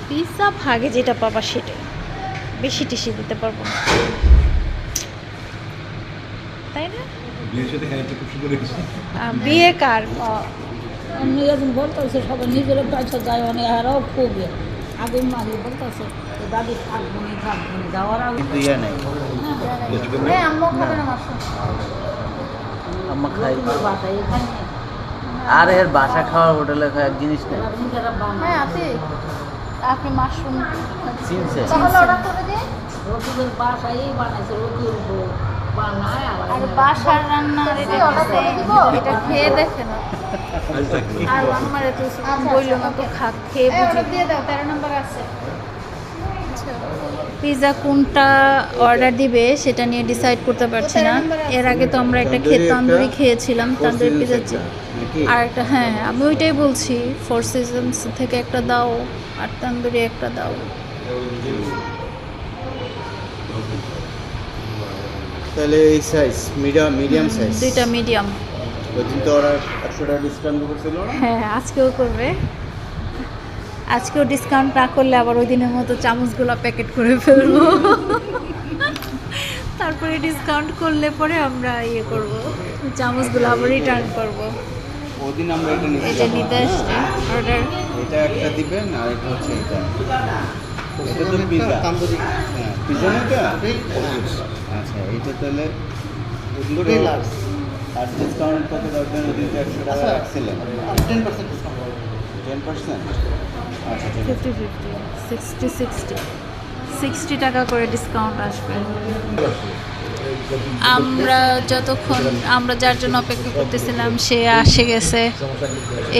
Pizza ভাগে যেটা পাবা সেটাই, বেশি টিসি দিতে পারবো না, তাই না? বিয়ে কার আমি এখন বলতেছে সবাই নিজের পয়সা যায় অনেক হারাও খুবই আগে মাঝে বলতেছে দাদি থাকবো না যাওয়ার আগে ইয়ে নেই আম্মা খাই বাসায় এখানে আর এর বাসা খাওয়ার হোটেলে খাওয়ার জিনিস নেই হ্যাঁ আছে। আপনি মাশরুম চিনছে তাহলে অর্ডার করে দিন। রসুলের বাসায় বানাইছে রসুল বানায় আর বাসার রান্না এটা খেয়ে দেখে না। আর আমার এত বললো না তো খেয়ে বুঝি দিয়ে দাও। 13 নম্বর আছে। পিৎজা কোনটা অর্ডার দিবে সেটা নিয়ে ডিসাইড করতে পারছি না। এর আগে তো আমরা একটা তান্দুরি খেয়েছিলাম, তান্দুরি পিৎজা। আর একটা হ্যাঁ আমি ওইটাই বলছি, 4 সিজনস থেকে একটা দাও আর তান্দুরি একটা দাও। তাহলে এই সাইজ মিডিয়াম সাইজ দুইটা মিডিয়াম। ওই দিন তো ওরা 100 টাকা ডিসকাউন্ট করেছিল না? হ্যাঁ আজকেও করবে। আজকেও ডিসকাউন্ট না করলে আবার ওই দিনের মতো চামচগুলো প্যাকেট করে ফেলবো। তারপরে ডিসকাউন্ট করলে পরে আমরা ইয়ে করব, চামচগুলো আবার রিটার্ন করব। ওদিন আমরা এটা নিতে এই যে নিতে আসছে অর্ডার। এটা একটা দিবেন আর এটা হচ্ছে এটা এটা তো পিজা তান্দুরি হ্যাঁ পিজা না এটা আচ্ছা এটা তাহলে দুটোই লার্জ আর ডিসকাউন্ট কত রাখবেন ওদিন তো 100 টাকা রাখছিলেন 10% ডিসকাউন্ট 10% আচ্ছা 50-50 60 টাকা করে ডিসকাউন্ট আসবে। আমরা যার জন্য অপেক্ষা করতেছিলাম সে আসে গেছে।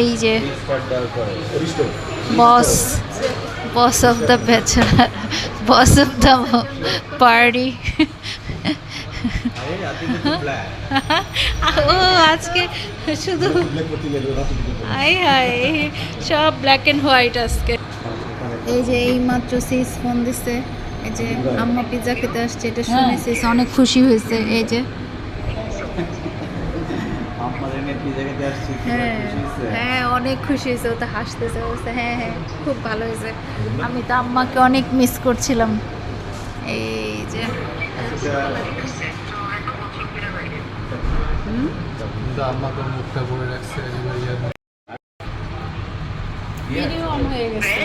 এই যে boss of the bachelor, boss of the party. ও আজকে শুধু আই হাই সব ব্ল্যাক অ্যান্ড হোয়াইট আজকে। এই যে এই মাত্র সিস ফোন দিছে, এই যে আম্মা পিৎজা খেতে আসছে, এটা শুনে সিস অনেক খুশি হয়েছে। এই যে হ্যাঁ অনেক খুশি হয়েছে, ও তো হাসতেছে, বলছে হ্যাঁ হ্যাঁ খুব ভালো হয়েছে। আমি তো আম্মাকে অনেক মিস করছিলাম। এই যে ভিডিও অন হয়ে গেছে।